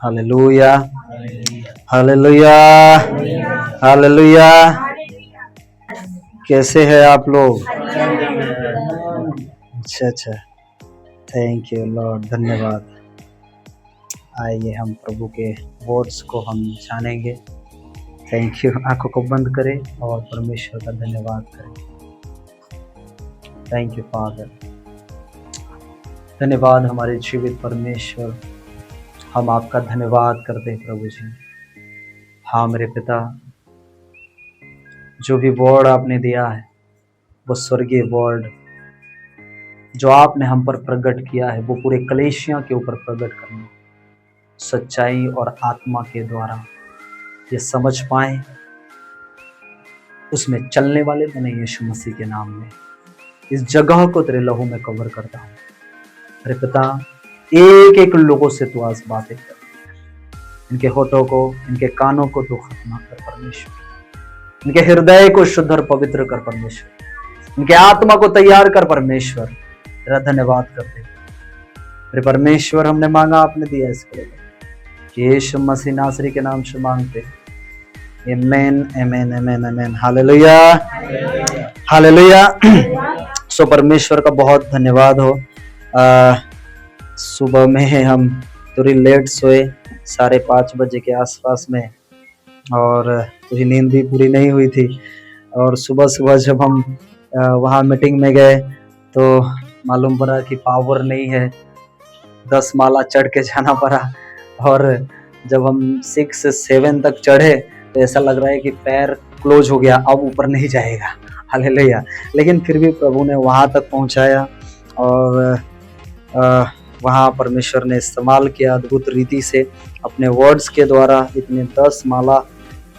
Hallelujah, hallelujah, hallelujah. कैसे हैं आप लोग? अच्छा अच्छा, थैंक यू लॉर्ड, धन्यवाद। आइए हम प्रभु के वर्ड्स को हम जानेंगे। Thank you. आंखों को बंद करें और परमेश्वर का धन्यवाद करें। थैंक यू फादर, धन्यवाद हमारे जीवित परमेश्वर, हम आपका धन्यवाद करते हैं प्रभु जी। हाँ मेरे पिता, जो भी वर्ड आपने दिया है वो स्वर्गीय वर्ड जो आपने हम पर प्रकट किया है वो पूरे कलीसिया के ऊपर प्रकट करना, सच्चाई और आत्मा के द्वारा ये समझ पाए, उसमें चलने वाले बने यीशु मसीह के नाम में। इस जगह को तेरे लहू में कवर करता हूँ अरे पिता, एक एक लोगों से तू आज बातें कर, इनके होठों को, इनके कानों को तू खत्म कर परमेश्वर, इनके हृदय को शुद्ध और पवित्र कर परमेश्वर, इनके आत्मा को तैयार कर परमेश्वर। तेरा धन्यवाद करते मेरे परमेश्वर, हमने मांगा आपने दिया इसके लिए, यीशु मसीह नासरी के नाम से मांगते, आमेन आमेन आमेन आमेन। Hallelujah hallelujah. सो परमेश्वर का बहुत धन्यवाद हो। सुबह में हम थोड़ी लेट सोए, 5:30 बजे के आसपास में, और मुझे नींद भी पूरी नहीं हुई थी। और सुबह सुबह जब हम वहाँ मीटिंग में गए तो मालूम पड़ा कि पावर नहीं है, 10 माला चढ़ के जाना पड़ा। और जब हम 6 से 7 तक चढ़े तो ऐसा लग रहा है कि पैर क्लोज हो गया, अब ऊपर नहीं जाएगा। हालेलुया। लेकिन फिर भी प्रभु ने वहाँ तक पहुँचाया और वहाँ परमेश्वर ने इस्तेमाल किया अद्भुत रीति से अपने वर्ड्स के द्वारा। इतने 10 माला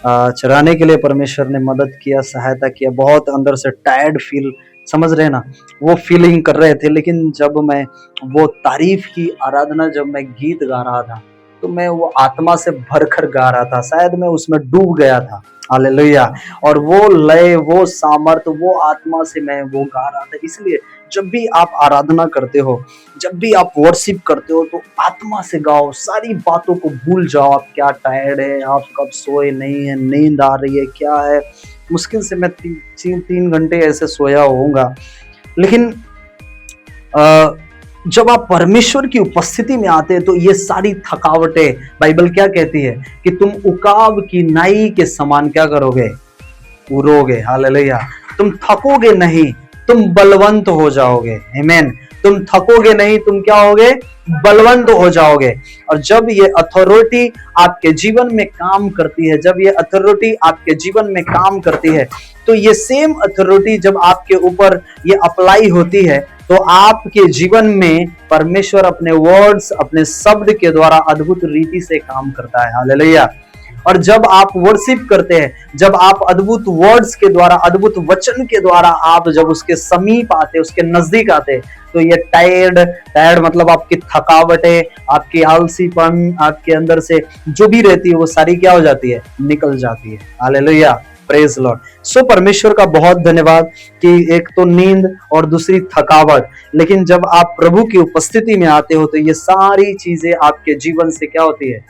चढ़ाने के लिए परमेश्वर ने मदद किया, सहायता किया। बहुत अंदर से टायर्ड फील, समझ रहे ना, वो फीलिंग कर रहे थे। लेकिन जब मैं वो तारीफ की आराधना, जब मैं गीत गा रहा था तो मैं वो आत्मा से भरकर गा रहा था, शायद मैं उसमें डूब गया था। हालेलुया। और वो लय, वो सामर्थ, वो आत्मा से मैं वो गा रहा था। इसलिए जब भी आप आराधना करते हो, जब भी आप वर्शिप करते हो, तो आत्मा से गाओ, सारी बातों को भूल जाओ। आप क्या टायर्ड है, आप कब सोए नहीं है, नींद आ रही है, क्या है। मुश्किल से मैं 3 घंटे ऐसे सोया होऊंगा। लेकिन जब आप परमेश्वर की उपस्थिति में आते हैं तो ये सारी थकावटें, बाइबल क्या कहती है कि तुम उकाब की नाई के समान क्या करोगे, उड़ोगे। हालेलुया। तुम थकोगे नहीं, तुम बलवंत हो जाओगे। आमीन। तुम थकोगे नहीं, तुम क्या होगे, बलवंत हो जाओगे। और जब ये अथॉरिटी आपके जीवन में काम करती है, जब ये अथॉरिटी आपके जीवन में काम करती है, तो ये सेम अथॉरिटी जब आपके ऊपर ये अप्लाई होती है तो आपके जीवन में परमेश्वर अपने वर्ड्स, अपने शब्द के द्वारा अद्भुत रीति से काम करता है। हालेलुया। और जब आप वर्शिप करते हैं, जब आप अद्भुत वर्ड्स के द्वारा, अद्भुत वचन के द्वारा आप जब उसके समीप आते, उसके नजदीक आते, तो ये टायर्ड मतलब आपकी थकावटें, आपकी आलसीपन, आपके अंदर से जो भी रहती है वो सारी क्या हो जाती है, निकल जाती है। Hallelujah, praise Lord. सो परमेश्वर का बहुत धन्यवाद कि एक तो नींद और दूसरी थकावट, लेकिन जब आप प्रभु की उपस्थिति में आते हो तो ये सारी चीजें आपके जीवन से क्या होती है,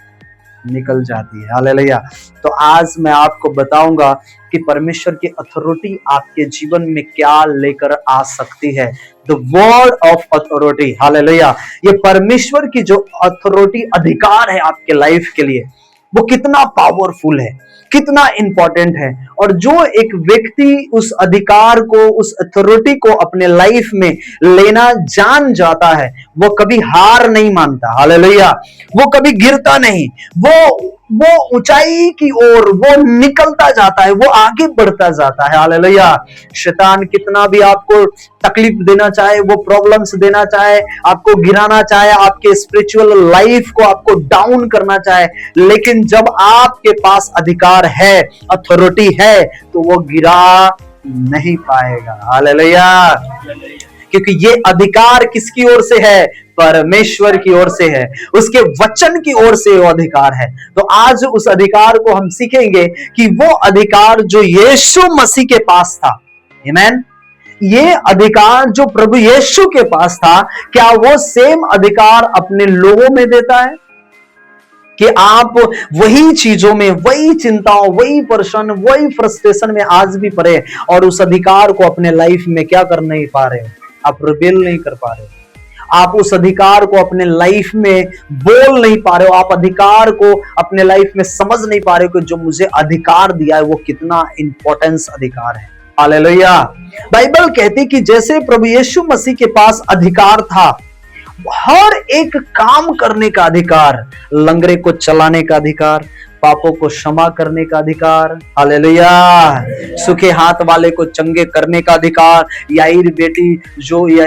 निकल जाती है। हालेलुया। तो आज मैं आपको बताऊंगा कि परमेश्वर की अथॉरिटी आपके जीवन में क्या लेकर आ सकती है। The word of authority. Hallelujah. ये परमेश्वर की जो अथॉरिटी, अधिकार है आपके लाइफ के लिए, वो कितना पावरफुल है, कितना इंपॉर्टेंट है। और जो एक व्यक्ति उस अधिकार को, उस अथॉरिटी को अपने लाइफ में लेना जान जाता है, वो कभी हार नहीं मानता। हालेलुया। वो कभी गिरता नहीं, वो ऊंचाई की ओर वो निकलता जाता है, वो आगे बढ़ता जाता है। हालेलुया। शैतान कितना भी आपको तकलीफ देना चाहे, वो प्रॉब्लम्स देना चाहे, आपको गिराना चाहे, आपके स्पिरिचुअल लाइफ को आपको डाउन करना चाहे, लेकिन जब आपके पास अधिकार है, अथॉरिटी है, तो वो गिरा नहीं पाएगा। हालेलुया। क्योंकि ये अधिकार किसकी ओर से है, परमेश्वर की ओर से है, उसके वचन की ओर से वो अधिकार है। तो आज उस अधिकार को हम सीखेंगे कि वो अधिकार जो यीशु मसीह के पास था, आमीन, ये अधिकार जो प्रभु यीशु के पास था, क्या वो सेम अधिकार अपने लोगों में देता है? कि आप वही चीजों में, वही चिंताओं, वही परेशान, वही फ्रस्ट्रेशन में आज भी पड़े और उस अधिकार को अपने लाइफ में क्या कर नहीं पा रहे हो, आप रिवील नहीं कर पा रहे हो, आप उस अधिकार को अपने लाइफ में बोल नहीं पा रहे हो, आप अधिकार को अपने लाइफ में समझ नहीं पा रहे हो कि जो मुझे अधिकार दिया है वो कितना इंपॉर्टेंस अधिकार है। हालेलुया। बाइबल कहती कि जैसे प्रभु यीशु मसीह के पास अधिकार था, हर एक काम करने का अधिकार, लंगड़े को चलाने का अधिकार, पापों को क्षमा करने का अधिकार, हालेलुया, सूखे हाथ वाले को चंगे करने का अधिकार, याईर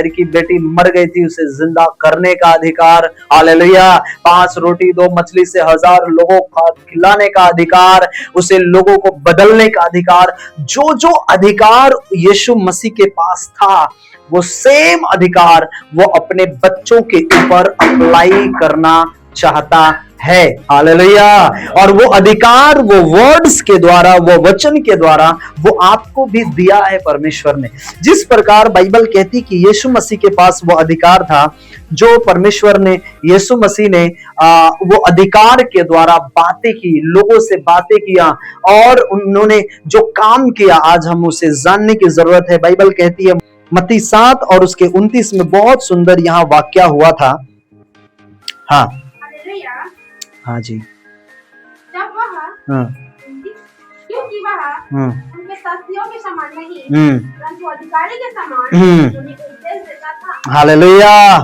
की बेटी मर गई थी उसे जिंदा करने का अधिकार, हालेलुया, 5 रोटी 2 मछली से 1000 लोगों को खिलाने का अधिकार, उसे लोगों को बदलने का अधिकार, जो जो अधिकार यीशु मसीह के पास था वो सेम अधिकार वो अपने बच्चों के ऊपर अप्लाई करना चाहता है। हालेलुया। और वो अधिकार वो वर्ड्स के द्वारा, वो वचन के द्वारा वो आपको भी दिया है परमेश्वर ने। जिस प्रकार बाइबल कहती कि यीशु मसीह के पास वो अधिकार था, जो परमेश्वर ने, यीशु मसीह ने वो अधिकार के द्वारा बातें की, लोगों से बातें किया और उन्होंने जो काम किया आज हम उसे जानने की जरूरत है। बाइबल कहती है मत्ती 7 और उसके 29 में बहुत सुंदर यहाँ वाक्य हुआ था। हाँ हाँ जी, जब वह क्योंकि वह उनके शास्त्रियों के समान नहीं परंतु अधिकारी के समान उन्हें उपदेश देता था। Hallelujah,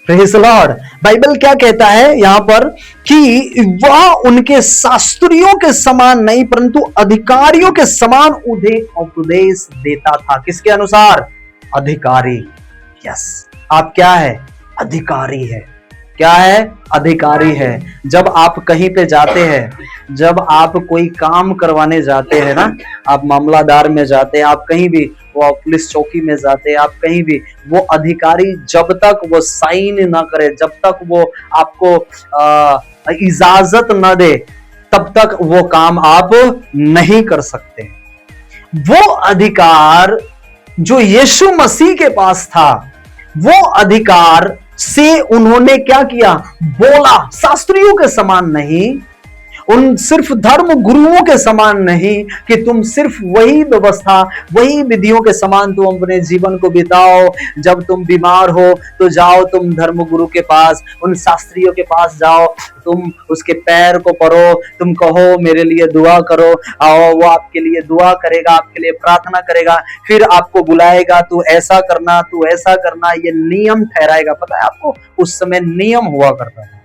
praise the Lord. Bible क्या कहता है यहाँ पर कि वह उनके शास्त्रियों के समान नहीं परंतु अधिकारियों के समान उन्हें उपदेश देता था। किसके अनुसार? अधिकारी। यस, आप क्या है? अधिकारी है। क्या है? अधिकारी है। जब आप कहीं पे जाते हैं, जब आप कोई काम करवाने जाते हैं ना, आप मामलादार में जाते हैं, आप कहीं भी, वो पुलिस चौकी में जाते हैं, आप कहीं भी, वो अधिकारी जब तक वो साइन ना करे, जब तक वो आपको इजाजत ना दे, तब तक वो काम आप नहीं कर सकते। वो अधिकार जो यीशु मसीह के पास था, वो अधिकार से उन्होंने क्या किया? बोला। शास्त्रियों के समान नहीं, उन सिर्फ धर्म गुरुओं के समान नहीं कि तुम सिर्फ वही व्यवस्था, वही विधियों के समान तुम अपने जीवन को बिताओ, जब तुम बीमार हो तो जाओ तुम धर्म गुरु के पास, उन शास्त्रियों के पास जाओ, तुम उसके पैर को परो, तुम कहो मेरे लिए दुआ करो, आओ, वो आपके लिए दुआ करेगा, आपके लिए प्रार्थना करेगा, फिर आपको बुलाएगा, तू ऐसा करना, तू ऐसा करना, ये नियम ठहराएगा। पता है आपको, उस समय नियम हुआ करता था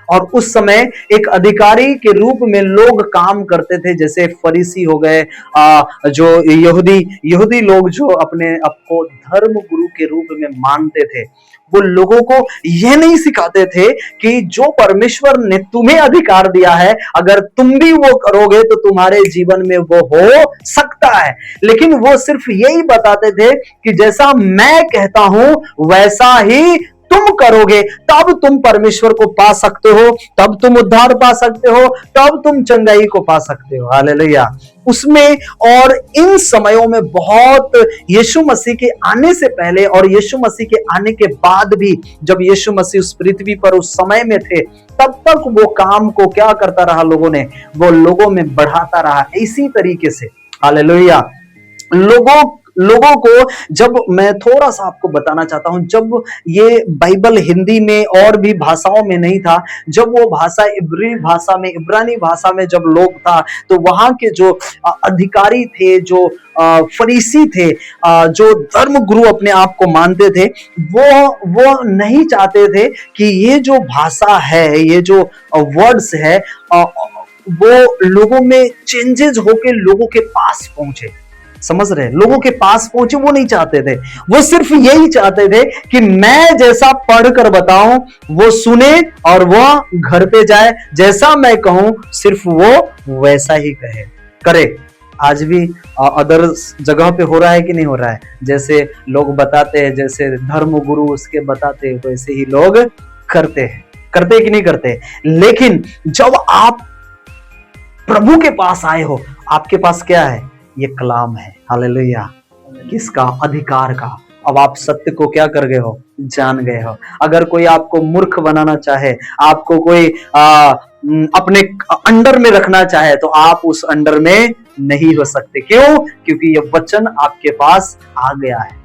और उस समय एक अधिकारी के रूप में लोग काम करते थे, जैसे फरीसी हो गए, जो यहूदी लोग जो अपने आपको धर्म गुरु के रूप में मानते थे, वो लोगों को यह नहीं सिखाते थे कि जो परमेश्वर ने तुम्हें अधिकार दिया है, अगर तुम भी वो करोगे तो तुम्हारे जीवन में वो हो सकता है। लेकिन वो सिर्फ यही बताते थे कि जैसा मैं कहता हूं वैसा ही तुम करोगे तब तुम परमेश्वर को पा सकते हो, तब तुम उद्धार पा सकते हो, तब तुम चंगाई को पा सकते हो। हालेलुया। उसमें और इन समयों में बहुत, यीशु मसीह के आने से पहले और यीशु मसीह के आने के बाद भी, जब यीशु मसीह उस पृथ्वी पर उस समय में थे, तब तक वो काम को क्या करता रहा? लोगों ने, वो लोगों में बढ़ाता रहा इसी तरीके से। हालेलुया। लोगों को, जब मैं थोड़ा सा आपको बताना चाहता हूं, जब ये बाइबल हिंदी में और भी भाषाओं में नहीं था, जब वो भाषा इब्रानी भाषा में जब लोग था, तो वहां के जो अधिकारी थे, जो फरीसी थे, जो धर्म गुरु अपने आप को मानते थे, वो नहीं चाहते थे कि ये जो भाषा है, ये जो वर्ड्स है, वो लोगों में चेंजेस होके लोगों के पास पहुंचे। समझ रहे? लोगों के पास पहुंचे, वो नहीं चाहते थे। वो सिर्फ यही चाहते थे कि मैं जैसा पढ़कर बताऊं वो सुने और वो घर पे जाए, जैसा मैं कहूं सिर्फ वो वैसा ही करे। आज भी अदर जगह पे हो रहा है कि नहीं हो रहा है? जैसे लोग बताते हैं, जैसे धर्म गुरु उसके बताते हैं, वैसे ही लोग करते कि नहीं करते? लेकिन जब आप प्रभु के पास आए हो, आपके पास क्या है? ये कलाम है। हालेलुया। किसका? अधिकार का। अब आप सत्य को क्या कर गए हो, जान गए हो। अगर कोई आपको मूर्ख बनाना चाहे, आपको कोई अपने अंडर में रखना चाहे, तो आप उस अंडर में नहीं हो सकते। क्यों? क्योंकि ये वचन आपके पास आ गया है।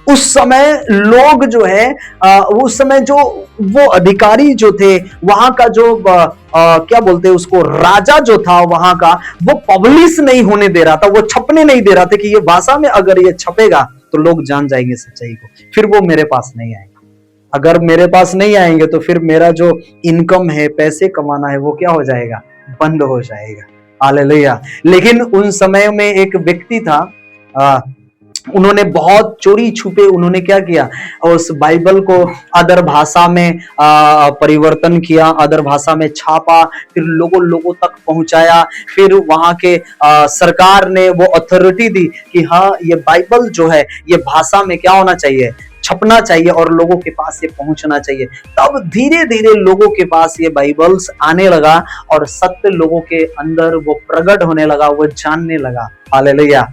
उस समय लोग जो है, उस समय जो वो अधिकारी जो थे, वहां का जो क्या बोलते हैं उसको, राजा जो था वहां का, वो पब्लिश नहीं होने दे रहा था, वो छपने नहीं दे रहा था कि ये भाषा में अगर ये छपेगा तो लोग जान जाएंगे सच्चाई को, फिर वो मेरे पास नहीं आएंगे। अगर मेरे पास नहीं आएंगे तो फिर मेरा जो इनकम है, पैसे कमाना है, वो क्या हो जाएगा, बंद हो जाएगा। हालेलुया। लेकिन उन समय में एक व्यक्ति था, उन्होंने बहुत चोरी छुपे उन्होंने क्या किया, उस बाइबल को अदर भाषा में परिवर्तन किया, अदर भाषा में छापा, फिर लोगों तक पहुंचाया। फिर वहां के सरकार ने वो अथॉरिटी दी कि हाँ, ये बाइबल जो है ये भाषा में क्या होना चाहिए, छपना चाहिए और लोगों के पास ये पहुंचना चाहिए। तब धीरे धीरे लोगों के पास ये बाइबल्स आने लगा और सत्य लोगों के अंदर वो प्रकट होने लगा, वो जानने लगा। हालेलुया।